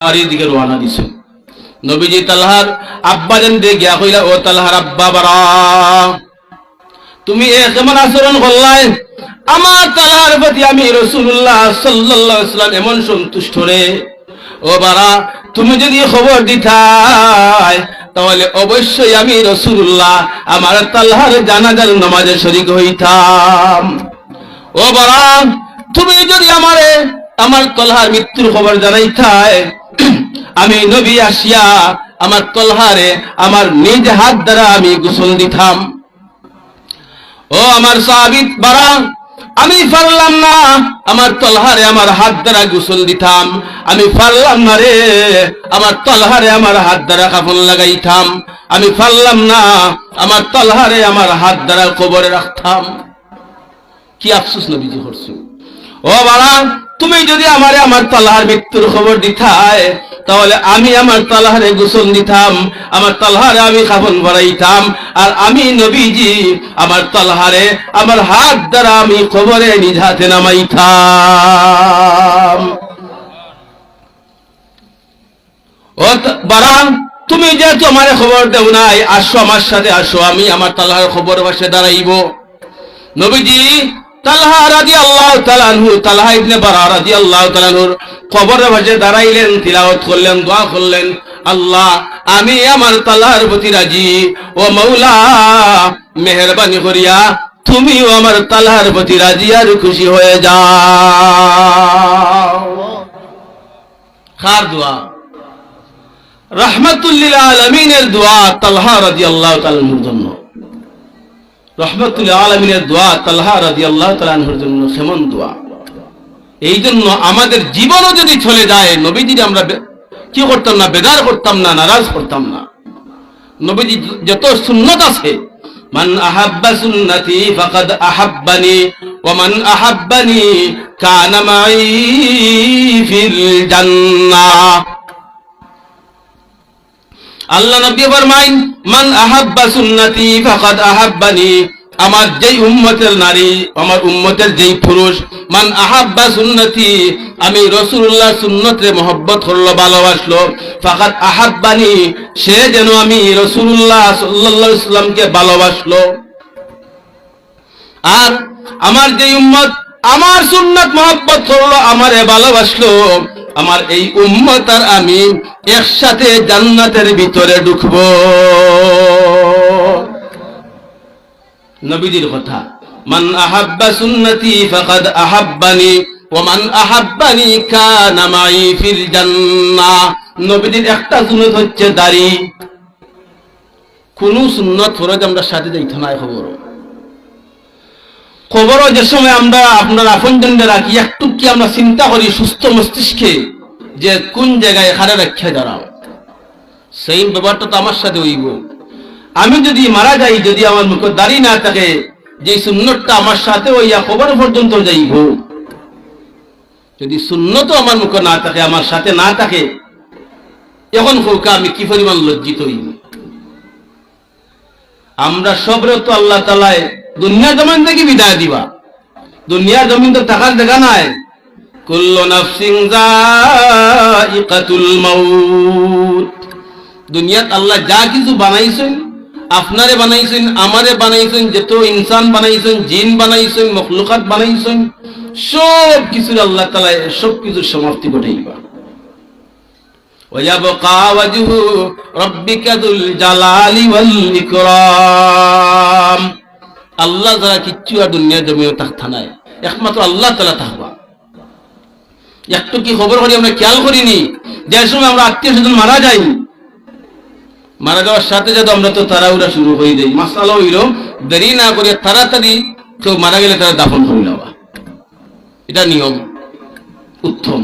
বাড়ির দিকে রওনা দিছে। নবীজি তালহার আব্বা জান দিয়ে গিয়া কইলা, ও তালহার আব্বা বারা, তুমি কেমন আচরণ করলাই? আমার তালহার প্রতি আমি রাসূলুল্লাহ সাল্লাল্লাহু আলাইহি ওয়াসাল্লাম এমন সন্তুষ্ট রে। ও বারা, তুমি যদি খবর দিতাই তাহলে অবশ্যই আমি রাসূলুল্লাহ আমার তালহার জানাজার নামাজে শরীক হইতাম। ও বারা, তুমি যদি আমার তালহার মৃত্যুর খবর জানাইতাই, আমি নবী আসিয়া আমার তালহারে আমার নিজ হাত দ্বারা আমি গোসল দিতাম। ও আমার সাহাবী বারা, আমি পারলাম না আমার তালহারে আমার হাত দ্বারা গোসল দিতাম, আমি পারলাম না রে আমার তালহারে আমার হাত দ্বারা কাফন লাগাইতাম, আমি পারলাম না আমার তালহারে আমার হাত দ্বারা কবরে রাখতাম। কি আফসোস নবীজি করছেন। ও বাবা, তুমি যদি আমার তালহার মৃত্যুর খবর দিতাই তাহলে আমি আমার তালহারে গোসল দিতাম, আমার তালহারে আমি কাফন ভরাইতাম, আর আমি নবীজি আমার তালহারে আমার হাত দ্বারা আমি কবরে নিজ হাতে নামাইতাম। ও বাবা, তুমি যেহেতু আমার খবর দেও নাই, আসো আমার সাথে আসো, আমি আমার তালহার খবর পাশে দাঁড়াইব। নবীজি তালহা রাদিয়াল্লাহু তাআলা আনহু, তালহা ইবনে বারা রাদিয়াল্লাহু তাআলা আনহুর কবরের পাশে দাঁড়াইলেন, তিলাওয়াত করলেন, দোয়া করলেন, আল্লাহ আমি আমার তালহার প্রতি রাজি, ও মাওলা মেহেরবানি করিয়া তুমিও আমার তালহার প্রতি রাজি আর খুশি হয়ে যাও। কার দোয়া? রাহমাতুল লিল আলামিনের দোয়া তালহা রাদিয়াল্লাহু তাআলা আনহুর জন্য। রহমতুল আলামিনের দোয়া তালহা রাদিয়াল্লাহু তাআলা আনহুর জন্য কেমন দোয়া। এই জন্য আমাদের জীবনও যদি চলে যায়, নবীজির আমরা কি করতাম না, বেদার করতাম না, নারাজ করতাম না। নবীজি যত সুন্নাত আছে, মান আহাব্বা সুন্নতি ফাকাদ আহাব্বানি ওয়া মান আহাব্বানি কানা মাই ফিল জান্নাহ। আল্লাহ নবী ফরমাইন, মান আহাব্বা সুন্নতি ফাকাদ আহাব্বানি, আমার যেই উম্মতের নারী, আমার উম্মতের যেই পুরুষ, মান আহাব্বা সুন্নতি, আমি রাসূলুল্লাহ সুন্নতে মহব্বত করলো, ভালোবাসলো, ফাকাদ আহাব্বানি, সে যেন আমি রাসূলুল্লাহ সাল্লাল্লাহু আলাইহি ওয়াসাল্লামকে ভালোবাসলো। আর আমার যেই উম্মত আমার সুন্নাত মহব্বত করলো, আমারে ভালোবাসলো, আমার এই উম্মত আর আমি একসাথে জান্নাতের ভিতরে ঢুকবো। নবীজির কথা, মান আহাব্বা সুন্নতি ফাকাদ আহাব্বানি ওয়া মান আহাব্বানি কানা মাই ফিল জান্নাহ। নবীজির একটা সুন্নাত হচ্ছে দাড়ি। কোন সুন্নাত ফরজ আমরা সাথে যাইতে না। খবরও যে সময় আমরা আপনার আপনজনদের রাখি, একটু কি আমরা চিন্তা করি সুস্থ মস্তিষ্কে যে কোন জায়গায় হারে রাখা দাঁড়াও, সেই ব্যাপারটা তো আমার সাথে হইব। আমি যদি মারা যাই, যদি আমার মুখে দাড়ি না থাকে, যে সুন্নতটা আমার সাথে হইয়া খবর পর্যন্ত যাইব। যদি সুন্নত আমার মুখে না থাকে, আমার সাথে না থাকে, এখন কৌকা আমি কি পরিমাণ লজ্জিত হইব। আমরা সবরে তো আল্লাহ তাআলায় দুনিয়া জমিন থেকে বিদায় দিবা। দুনিয়ার জমিন তো থাকার দেখা নাই। কুল্লু নাফসিন যায়িকাতুল মাউত। দুনিয়াত আল্লাহ যা কিছু বানাইছেন, আপনারে বানাইছেন, আমারে বানাইছেন, যত ইনসান বানাইছেন, জিন বানাইছেন, মখলুকাত বানাইছেন, সব কিছুর আল্লাহ তাআলা সব কিছুর সমাপ্তি ঘটাইবা। ওয়ায়াবকা ওয়াজহু রাব্বিকা যুল জালালি ওয়াল ইকরাম। আল্লাহ যারা কিচ্ছু আর দুনিয়ার জমিনে থাকতা নাই, একমাত্র আল্লাহ তাআলা থাকবা। একটু কি খবর করি আমরা খেয়াল করিনি, যে সময় আমরা আত্মীয় স্বজন মারা যাই, মারা যাওয়ার সাথে সাথে আমরা তো তাড়াহুড়া শুরু হয়ে যাই। মাসালা হইল দেরি না করে তাড়াতাড়ি কেউ মারা গেলে তারা দাফন করে নেওয়া, এটা নিয়ম উত্তম।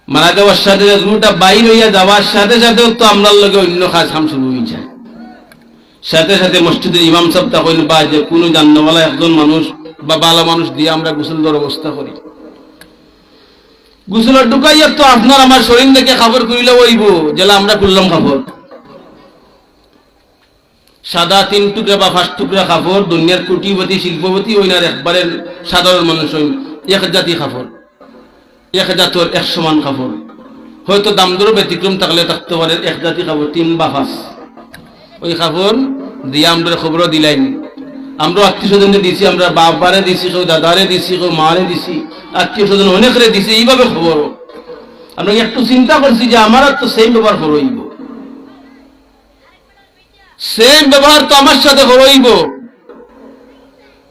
মারা যাওয়ার সাথে সাথে রুটা বাইর হইয়া যাওয়ার সাথে সাথেও তো আমরা লগে অন্য কাজ কাম শুরু হয়ে যায়। সাথে সাথে মসজিদের ইমাম সাহেব তখন বা যে কোনো জান্নাওয়ালা একজন মানুষ বা ভালো মানুষ দিয়ে আমরা গোসল দেওয়ার ব্যবস্থা করি। গোসলের ঢুকাইয়া তো আপনার আমার শরীর থেকে খাবার করিলে হইব, যেটা আমরা করলাম খাবার সাদা 3 টুকরা বা 5 টুকরা খাবার। দুনিয়ার কোটিপতি শিল্পপতি হইনার একবারে সাধারণ মানুষ হইন, এক জাতি খাবার। এক জাতর এক সমান কাপড়, হয়তো দাম দরও ব্যতিক্রম থাকলে থাকতে পারে, এক জাতি কাপড় 3 বা 5, ওই কাপড় দিয়ে আমরা খবরও দিলাইন। আমরা আত্মীয় স্বজনে দিছি, আমরা বাবারে দিছি, কেউ দাদারে দিছি, কেউ মারে দিছি, আত্মীয় স্বজন অনেকরে দিছি, এইভাবে খবর। আমরা একটু চিন্তা করছি যে আমার তো সেম ব্যবহার করইব, সেম ব্যবহার তো আমার সাথে করইব।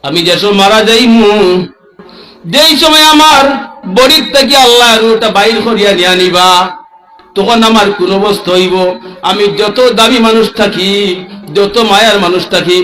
আমি যে সময় মারা যাইমু, যেই সময় আমার বড়ির থেকে আল্লাহ রুটা বাইর করিয়া নিয়া নিবা, তখন আমার কোন অবস্থা হইব? আমি যত দামি মানুষ থাকি, যত মায়ার মানুষ থাকি,